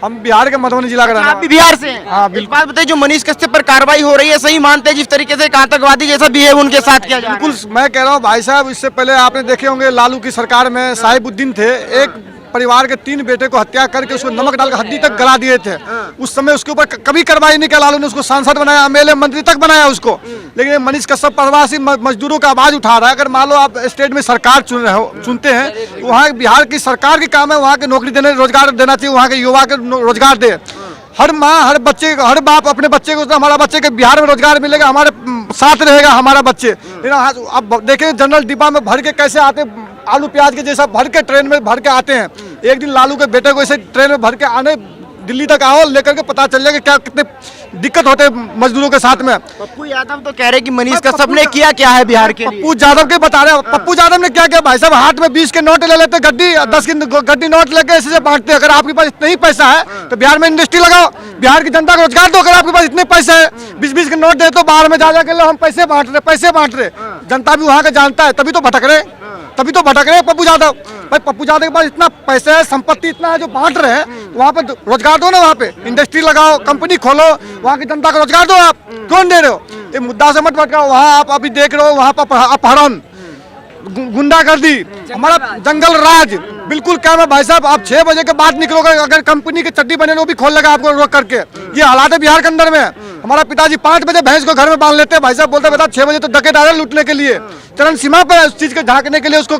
हम बिहार के मधुबनी जिला का रहने आप भी बिहार से हैं? हाँ, एक बात बताइए, जो मनीष कश्यप पर कार्रवाई हो रही है, सही मानते हैं जिस तरीके से एक आतंकवादी जैसा बिहेव उनके साथ किया जा रहा है? बिल्कुल मैं कह रहा हूँ भाई साहब, इससे पहले आपने देखे होंगे लालू की सरकार में साहिबुद्दीन थे, एक परिवार के 3 बेटे को हत्या करके उसको नमक डालकर हड्डी तक गला दिए थे। उस समय उसके ऊपर कभी कार्रवाई नहीं किया लालू ने, उसको सांसद बनाया, एमएलए मंत्री तक बनाया उसको। लेकिन ये मनीष कश्यप प्रवासी मजदूरों का आवाज उठा रहा है। अगर मान लो आप स्टेट में सरकार चुनते हैं तो वहाँ बिहार की सरकार की काम है वहाँ के नौकरी देने, रोजगार देना चाहिए, वहाँ के युवा के रोजगार दे। हर माँ, हर बच्चे, हर बाप अपने बच्चे को, हमारा बच्चे के बिहार में रोजगार मिलेगा, हमारे साथ रहेगा हमारा बच्चे। अब देखें जनरल डिब्बा में भर के कैसे आते, आलू प्याज के जैसा भर के ट्रेन में भर के आते हैं। एक दिन लालू के बेटे को ऐसे ट्रेन में भर के आने, दिल्ली तक आओ लेकर के पता चल जाएगा क्या कितने दिक्कत होते हैं मजदूरों के साथ में। पप्पू यादव तो कह रहे कि मनीष कश्यप ने किया क्या है बिहार के लिए? पप्पू यादव के बता रहे हैं, पप्पू यादव ने क्या किया भाई साहब, हाथ में 20 के नोट ले लेते, गड्डी 10 की गड्डी नोट लेके ऐसे बांटते। अगर आपके पास इतना ही पैसा है तो बिहार में इंडस्ट्री लगाओ, बिहार की जनता को रोजगार दो। अगर आपके पास इतने पैसे है, 20-20 के नोट दे तो बाहर में जा जाके लो हम पैसे बांट रहे। जनता भी वहाँ का जानता है, तभी तो भटक रहे पप्पू यादव। भाई पप्पू यादव के पास इतना पैसा है, संपत्ति इतना है जो बांट रहे हैं, वहाँ पे रोजगार दो ना, वहाँ पे इंडस्ट्री लगाओ, कंपनी खोलो, वहाँ की जनता को रोजगार दो। आप कौन दे रहे हो? ये मुद्दा से मत भटकाओ। वहाँ आप अभी देख रहे हो, वहाँ पर अपहरण, गुंडागर्दी, हमारा जंगल राज बिल्कुल क्या है भाई साहब। आप 6 बजे के बाद निकलोगे, अगर कंपनी की चड्डी बने वो भी खोल लगा आपको रोक करके। ये हालात है बिहार के अंदर में। हमारा पिताजी 5 बजे भैंस को घर में बांध लेते हैं भाई साहब, बोलते बेटा 6 बजे तो डकैत आ रहे लूटने के लिए। चरण सीमा पर उस चीज के झांकने के लिए उसको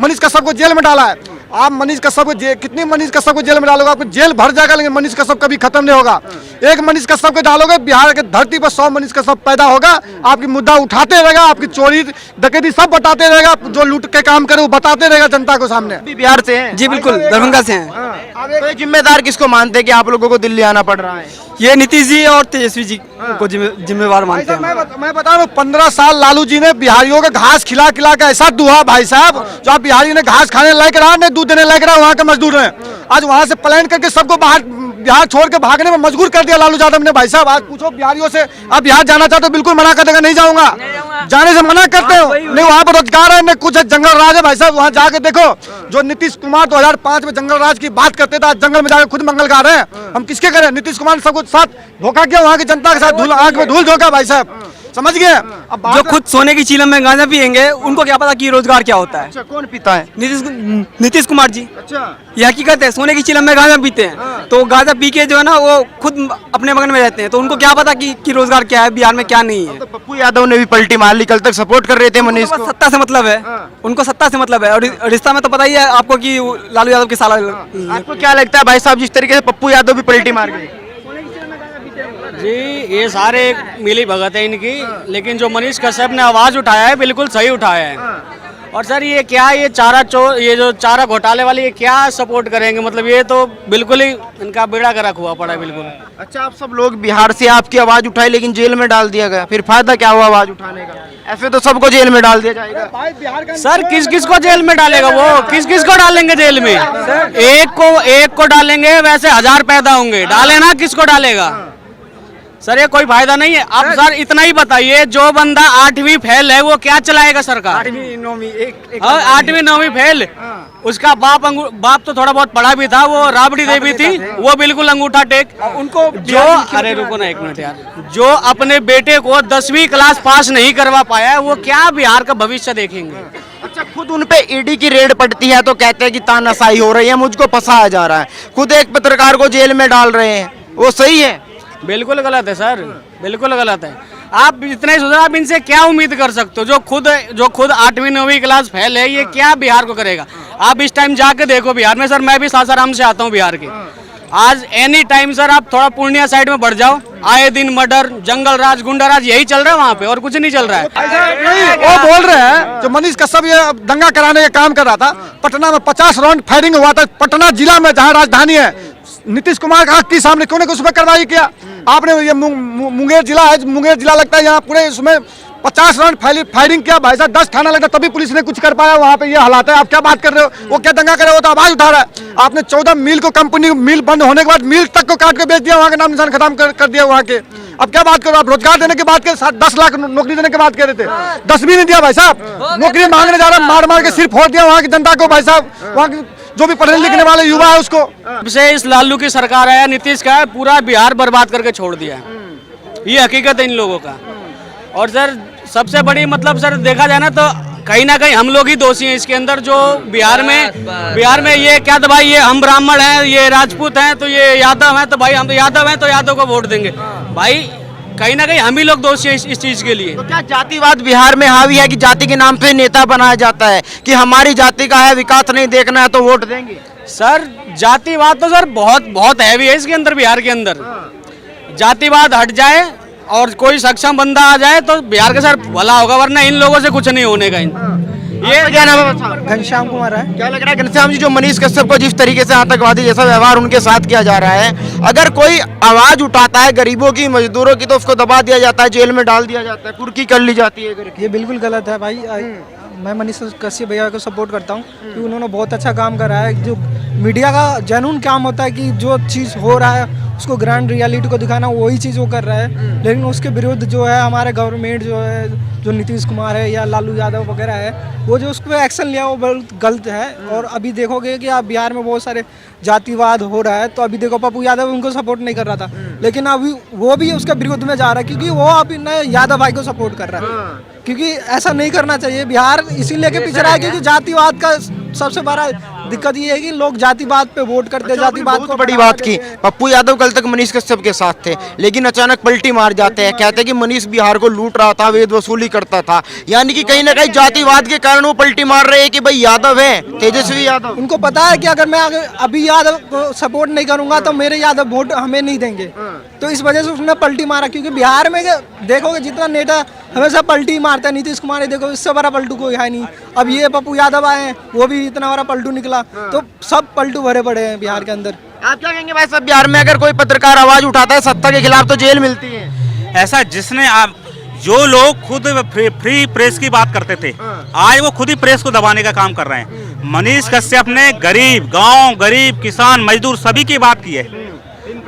मनीष कश्यप को जेल में डाला है। आप मनीष कश्यप को कितनी मनीष कश्यप को जेल में डालोगे, आपको जेल भर जाएगा, लेकिन मनीष कश्यप कभी खत्म नहीं होगा। एक मनीष कश्यप को डालोगे, बिहार के धरती पर 100 मनीष कश्यप पैदा होगा। आपकी मुद्दा उठाते रहेगा, आपकी चोरी डकैती सब बताते रहेगा, जो लूट के काम करे वो बताते रहेगा जनता को सामने। बिहार से हैं? जी बिल्कुल, दरभंगा से हैं। तो ये जिम्मेदार किसको मानते हैं कि आप लोगों को दिल्ली आना पड़ रहा है? ये नीतीश जी और तेजस्वी जी को जिम्मेवार मानते हैं। मैं बता रहा हूँ, 15 साल लालू जी ने बिहारियों को घास खिला खिला के ऐसा दुहा भाई साहब, जो आप बिहारी ने घास खाने लायक रहा, नहीं दूध देने लायक रहा, वहाँ के मजदूर हैं। आज वहाँ से प्लान करके सबको बाहर बिहार छोड़ के भागने में मजबूर कर दिया लालू यादव ने भाई साहब। आज पूछो बिहारियों से, आप बिहार जाना चाहते हो? बिल्कुल मना कर देगा, नहीं जाऊंगा, जाने से मना करते हो। नहीं वहाँ पर रोजगार है, नहीं कुछ जंगल राज है भाई साहब। वहाँ जाके देखो, जो नीतीश कुमार 2005 में जंगल राज की बात करते थे, आज जंगल में जाकर खुद मंगलगार है। हम किसके करें? नीतीश कुमार ने सबको साथ धोखा किया, वहाँ की जनता के साथ आंख में धूल झोंका भाई साहब, समझ गए? अब जो खुद सोने की चीलम में गांजा पियेंगे, उनको क्या पता कि रोजगार क्या होता है। अच्छा, कौन पीता है? नीतीश कुमार जी। अच्छा, ये हकीकत है, सोने की चिलम में गांजा पीते हैं। तो गांजा पी के जो है ना वो खुद अपने मगन में रहते हैं, तो उनको क्या पता कि रोजगार क्या है बिहार में, क्या नहीं है। तो पप्पू यादव ने भी पलटी मार ली, कल तक सपोर्ट कर रहे थे मनीष को। सत्ता से मतलब है, उनको सत्ता से मतलब है। और रिश्ता में तो पता ही है आपको कि लालू यादव के साला। आपको क्या लगता है भाई साहब, जिस तरीके से पप्पू यादव भी पलटी मार गए? जी ये सारे मिली भगत है इनकी, लेकिन जो मनीष कश्यप ने आवाज उठाया है बिल्कुल सही उठाया है। और सर ये क्या, ये जो चारा घोटाले वाली, ये क्या सपोर्ट करेंगे? मतलब ये तो बिल्कुल ही इनका बेड़ा गर्क हुआ पड़ा है बिल्कुल। अच्छा, आप सब लोग बिहार से आपकी आवाज उठाई, लेकिन जेल में डाल दिया गया, फिर फायदा क्या हुआ आवाज उठाने का? ऐसे तो सबको जेल में डाल दिया जाएगा। सर किस किस को जेल में डालेगा वो? किस किस को डालेंगे जेल में? एक को डालेंगे, वैसे 1000 पैदा होंगे, डाले ना, किसको डालेगा? सर ये कोई फायदा नहीं है। आप सर इतना ही बताइए, जो बंदा 8वीं फेल है वो क्या चलाएगा सरकार? 8वीं 9वीं फेल, उसका बाप तो थोड़ा बहुत पढ़ा भी था, वो राबड़ी देवी थी, वो बिल्कुल अंगूठा टेक। उनको जो, अरे रुको ना 1 मिनट यार, जो अपने बेटे को 10वीं क्लास पास नहीं करवा पाया है, वो क्या बिहार का भविष्य देखेंगे? अच्छा, खुद उन पे ईडी की रेड पड़ती है तो कहते हैं कि तानाशाही हो रही है, मुझको फंसाया जा रहा है। खुद एक पत्रकार को जेल में डाल रहे हैं, वो सही है? बिल्कुल गलत है सर, बिल्कुल गलत है। आप इतना ही सोचो, आप इनसे क्या उम्मीद कर सकते हो? जो खुद 8वीं 9वीं क्लास फेल है, ये क्या बिहार को करेगा? आप इस टाइम जाके देखो बिहार में। सर मैं भी सासाराम से आता हूँ बिहार के। आज एनी टाइम सर आप थोड़ा पूर्णिया साइड में बढ़ जाओ, आए दिन मर्डर, जंगल राज, गुंडा राज, यही चल रहा है वहाँ पे, और कुछ नहीं चल रहा है। वो बोल रहे हैं जो मनीष कश्यप ये दंगा कराने का काम कर रहा था, पटना में 50 राउंड फायरिंग हुआ था, पटना जिला में जहाँ राजधानी है। नीतीश कुमार का आंख के सामने क्यों नहीं उसमें कार्रवाई किया आपने? ये मुंगेर जिला है, मुंगेर जिला लगता है, यहाँ पूरे उसमें 50 राउंड फायरिंग किया भाई साहब, 10 थाना लगता, तभी पुलिस ने कुछ कर पाया। वहाँ पे ये हालात है, आप क्या बात कर रहे हो? वो क्या दंगा कर रहे हो? तो आवाज उठा रहा है। आपने 14 मील को, कंपनी मिल बंद होने के बाद मिल तक को काट के बेच दिया, वहाँ के नाम निशान खत्म कर दिया वहाँ के। अब क्या बात करो? आप रोजगार देने की बात कर, 10 लाख नौकरी देने की बात कर रहे थे, 10 भी नहीं दिया भाई साहब। नौकरी मांगने जा रहा, मार मार के सिर फोड़ दिया वहाँ की जनता को भाई साहब। वहाँ जो भी पढ़ने लिखने वाले युवा है उसको। जब से इस लालू की सरकार है, नीतीश का है, पूरा बिहार बर्बाद करके छोड़ दिया है। ये हकीकत है इन लोगों का। और सर सबसे बड़ी मतलब सर देखा जाए ना तो कहीं ना कहीं हम लोग ही दोषी हैं इसके अंदर। जो बिहार में ये क्या तो भाई ये हम ब्राह्मण हैं, ये राजपूत हैं, तो ये यादव हैं, तो भाई हम तो यादव हैं तो यादव को वोट देंगे। भाई कहीं ना कहीं हम ही लोग दोषी हैं इस चीज के लिए। तो क्या जातिवाद बिहार में हावी है कि जाति के नाम पे नेता बनाया जाता है कि हमारी जाति का है, विकास नहीं देखना है तो वोट देंगे? सर जातिवाद तो सर बहुत बहुत हैवी है इसके अंदर, बिहार के अंदर। जातिवाद हट जाए और कोई सक्षम बंदा आ जाए तो बिहार का सर भला होगा, वरना इन लोगों से कुछ नहीं होने का। ये क्या नाम है साहब? घनश्याम कुमार है। क्या लग रहा है घनश्याम जी, जो मनीष कश्यप को जिस तरीके से आतंकवादी जैसा व्यवहार उनके साथ किया जा रहा है, अगर कोई आवाज उठाता है गरीबों की, मजदूरों की, तो उसको दबा दिया जाता है, जेल में डाल दिया जाता है, कुर्की कर ली जाती है? ये बिल्कुल गलत है भाई। मैं मनीष कश्यप भैया को सपोर्ट करता हूँ कि उन्होंने बहुत अच्छा काम करा है। जो मीडिया का जेन्युइन काम होता है कि जो चीज़ हो रहा है उसको ग्रांड रियलिटी को दिखाना, वही चीज़ वो कर रहा है। लेकिन उसके विरुद्ध जो है हमारे गवर्नमेंट जो है, जो नीतीश कुमार है या लालू यादव वगैरह है, वो जो उस पर एक्शन लिया वो बहुत गलत है। और अभी देखोगे कि आप बिहार में बहुत सारे जातिवाद हो रहा है, तो अभी देखो पप्पू यादव उनको सपोर्ट नहीं कर रहा था, लेकिन अभी वो भी उसके विरुद्ध में जा रहा है क्योंकि वो अभी नए यादव भाई को सपोर्ट कर रहा है। क्योंकि ऐसा नहीं करना चाहिए। बिहार इसीलिए के पीछे रहा है क्योंकि जातिवाद का सबसे बड़ा दिक्कत ये है कि लोग जातिवाद पे वोट करते हैं। जातिवाद को बड़ी बात की, पप्पू यादव कल तक मनीष कश्यप के साथ थे, लेकिन अचानक पलटी मार जाते हैं, कहते हैं कि मनीष बिहार को लूट रहा था, वेद वसूली करता था। यानी कि कहीं ना कहीं जातिवाद के कारण वो पलटी मार रहे हैं कि भाई यादव है, तेजस्वी यादव। उनको पता है कि अगर मैं अभी यादव को सपोर्ट नहीं करूंगा तो मेरे यादव वोट हमें नहीं देंगे, तो इस वजह से उसने पलटी मारा। क्योंकि बिहार में देखोगे जितना नेता हमेशा पलटी मारता है, नीतीश कुमार देखो इससे बड़ा पलटू कोई है नहीं। अब ये पप्पू यादव आए हैं, वो भी इतना बड़ा पलटू निकला, तो सब पलटू भरे पड़े हैं बिहार के अंदर। आप क्या कहेंगे भाई साहब, बिहार में अगर कोई पत्रकार आवाज उठाता है सत्ता के खिलाफ तो जेल मिलती है? ऐसा जिसने आप जो लोग खुद फ्री प्रेस की बात करते थे, आज वो खुद ही प्रेस को दबाने का काम कर रहे हैं। मनीष कश्यप ने गरीब गांव, गरीब किसान, मजदूर सभी की बात की है।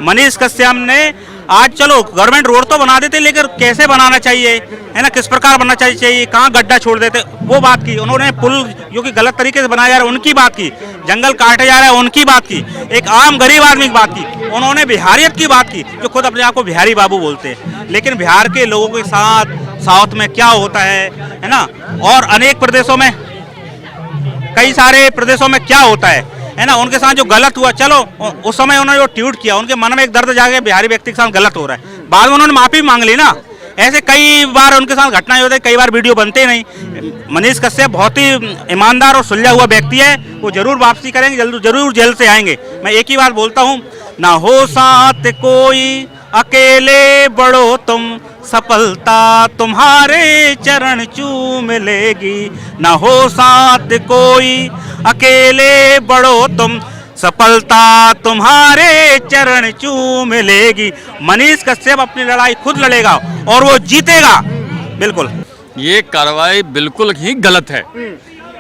मनीष कश्यप ने आज चलो गवर्नमेंट रोड तो बना देते, लेकिन कैसे बनाना चाहिए है ना, किस प्रकार बनना चाहिए, कहाँ गड्ढा छोड़ देते, वो बात की उन्होंने। पुल जो कि गलत तरीके से बनाया जा रहा है उनकी बात की, जंगल काटे जा रहा है उनकी बात की, एक आम गरीब आदमी की बात की उन्होंने, बिहारियत की बात की, जो खुद अपने आप को बिहारी बाबू बोलते हैं। लेकिन बिहार के लोगों के साथ साउथ में क्या होता है ना, और अनेक प्रदेशों में, कई सारे प्रदेशों में क्या होता है ना, उनके साथ जो गलत हुआ, चलो उस समय उन्होंने जो ट्वीट किया उनके मन में एक दर्द जाके बिहारी व्यक्ति के साथ गलत हो रहा है, बाद में उन्होंने माफी मांग ली ना। ऐसे कई बार उनके साथ घटनाएं होती है, कई बार वीडियो बनते नहीं। मनीष कश्यप बहुत ही ईमानदार और सुलझा हुआ व्यक्ति है, वो जरूर वापसी करेंगे, जरूर जेल से आएंगे। मैं एक ही बात बोलता हूँ, ना हो साथ कोई अकेले बढ़ो तुम, सफलता तुम्हारे चरण चूम लेगी। ना हो साथ कोई अकेले बढ़ो तुम, सफलता तुम्हारे चरण चूम लेगी। मनीष कश्यप अपनी लड़ाई खुद लड़ेगा और वो जीतेगा, बिल्कुल। ये कार्रवाई बिल्कुल ही गलत है।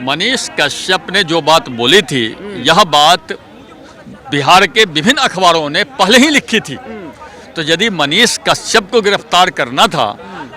मनीष कश्यप ने जो बात बोली थी, यह बात बिहार के विभिन्न अखबारों ने पहले ही लिखी थी। तो यदि मनीष कश्यप को गिरफ्तार करना था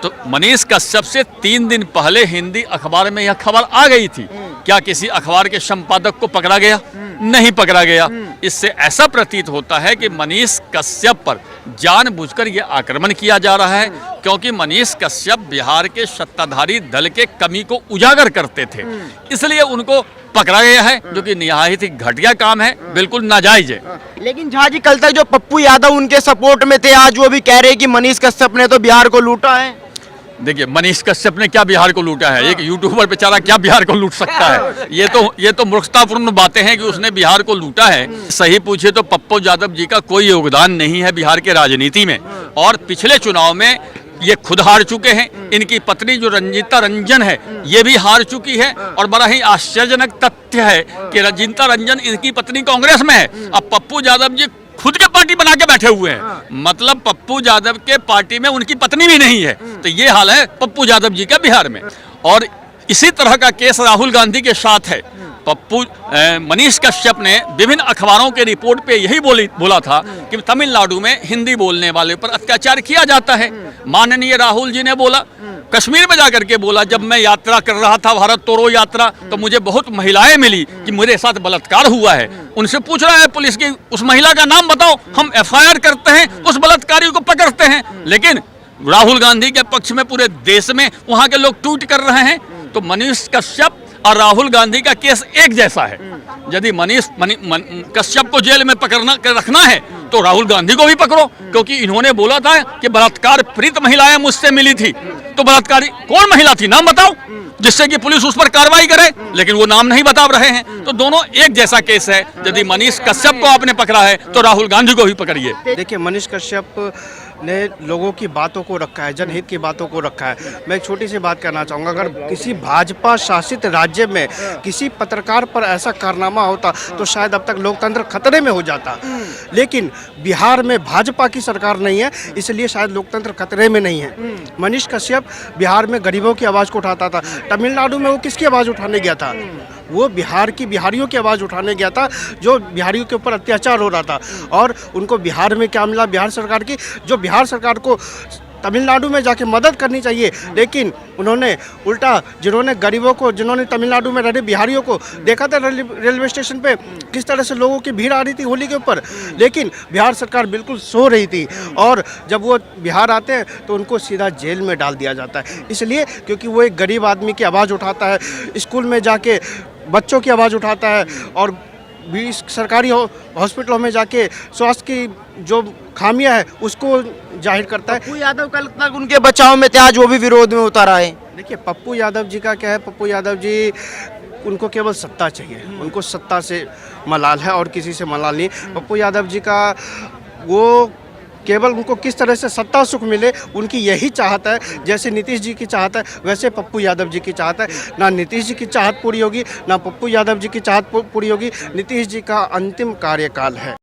तो मनीष कश्यप से 3 दिन पहले हिंदी अखबार में यह खबर आ गई थी। क्या किसी अखबार के संपादक को पकड़ा गया? नहीं पकड़ा गया। इससे ऐसा प्रतीत होता है कि मनीष कश्यप पर जानबूझकर यह आक्रमण किया जा रहा है, क्योंकि मनीष कश्यप बिहार के सत्ताधारी दल के कमी को उजागर करते थे, इसलिए उनको पकड़ा गया है, जो कि निहायत ही घटिया काम है, बिल्कुल नाजायज है। लेकिन झा जी, कल तक जो पप्पू यादव उनके सपोर्ट में थे, आज वो भी कह रहे हैं कि मनीष कश्यप ने तो बिहार को लूटा है। देखिए, मनीष कश्यप ने क्या बिहार को लूटा है? एक यूट्यूबर बेचारा क्या बिहार को लूट सकता है? ये तो मूर्खतापूर्ण बातें हैं कि उसने बिहार को लूटा है। सही पूछे तो पप्पू यादव जी का कोई योगदान नहीं है बिहार के राजनीति में, और पिछले चुनाव में ये खुद हार चुके हैं। इनकी पत्नी जो रंजीता रंजन है, ये भी हार चुकी है, और बड़ा ही आश्चर्यजनक तथ्य है कि रंजीता रंजन इनकी पत्नी कांग्रेस में है। अब पप्पू यादव जी खुद के पार्टी बना के बैठे हुए हैं, मतलब पप्पू यादव के पार्टी में उनकी पत्नी भी नहीं है। तो ये हाल है पप्पू यादव जी का बिहार में। और इसी तरह का केस राहुल गांधी के साथ है। मनीष कश्यप ने विभिन्न अखबारों के रिपोर्ट पे यही बोला था कि तमिलनाडु में हिंदी बोलने वाले पर अत्याचार किया जाता है। माननीय राहुल जी ने बोला, कश्मीर में जाकर के बोला, जब मैं यात्रा कर रहा था भारत तोड़ो यात्रा, तो मुझे बहुत महिलाएं मिली कि मेरे साथ बलात्कार हुआ है। उनसे पूछ रहा है पुलिस की, उस महिला का नाम बताओ, हम एफआईआर करते हैं, उस बलात्कारी को पकड़ते हैं। लेकिन राहुल गांधी के पक्ष में पूरे देश में वहां के लोग ट्वीट कर रहे हैं। तो मनीष कश्यप और राहुल गांधी का केस एक जैसा है। यदि मनीष कश्यप को जेल में रखना है तो राहुल गांधी को भी पकड़ो, क्योंकि इन्होंने बोला था कि बलात्कार पीड़ित महिलाएं मुझसे मिली थी। तो बलात्कारी कौन महिला थी, नाम बताओ, जिससे कि पुलिस उस पर कार्रवाई करे। लेकिन वो नाम नहीं बता रहे हैं। तो दोनों एक जैसा केस है। यदि मनीष कश्यप को आपने पकड़ा है तो राहुल गांधी को भी पकड़िए। देखिए, मनीष कश्यप ने लोगों की बातों को रखा है, जनहित की बातों को रखा है। मैं एक छोटी सी बात कहना चाहूँगा, अगर किसी भाजपा शासित राज्य में किसी पत्रकार पर ऐसा कारनामा होता तो शायद अब तक लोकतंत्र खतरे में हो जाता। लेकिन बिहार में भाजपा की सरकार नहीं है, इसलिए शायद लोकतंत्र खतरे में नहीं है। मनीष कश्यप बिहार में गरीबों की आवाज़ को उठाता था। तमिलनाडु में वो किसकी आवाज़ उठाने गया था? वो बिहार की बिहारियों की आवाज़ उठाने गया था, जो बिहारियों के ऊपर अत्याचार हो रहा था। और उनको बिहार में क्या मिला? बिहार सरकार की, जो बिहार सरकार को तमिलनाडु में जाके मदद करनी चाहिए, लेकिन उन्होंने उल्टा, जिन्होंने गरीबों को, जिन्होंने तमिलनाडु में रहे बिहारियों को देखा था रेलवे स्टेशन पे किस तरह से लोगों की भीड़ आ रही थी होली के ऊपर, लेकिन बिहार सरकार बिल्कुल सो रही थी। और जब वो बिहार आते हैं तो उनको सीधा जेल में डाल दिया जाता है, इसलिए क्योंकि वो एक गरीब आदमी की आवाज़ उठाता है, स्कूल में जाके बच्चों की आवाज़ उठाता है और भी सरकारी हॉस्पिटलों में जाके स्वास्थ्य की जो खामियां है उसको जाहिर करता है। पप्पू यादव कल तक उनके बचाव में थे, आज वो भी विरोध में उतर आए। देखिए, पप्पू यादव जी का क्या है, पप्पू यादव जी उनको केवल सत्ता चाहिए, उनको सत्ता से मलाल है और किसी से मलाल नहीं। पप्पू यादव जी का वो केवल उनको किस तरह से सत्ता सुख मिले, उनकी यही चाहत है। जैसे नीतीश जी की चाहत है, वैसे पप्पू यादव जी की चाहत है। ना नीतीश जी की चाहत पूरी होगी, ना पप्पू यादव जी की चाहत पूरी होगी। नीतीश जी का अंतिम कार्यकाल है।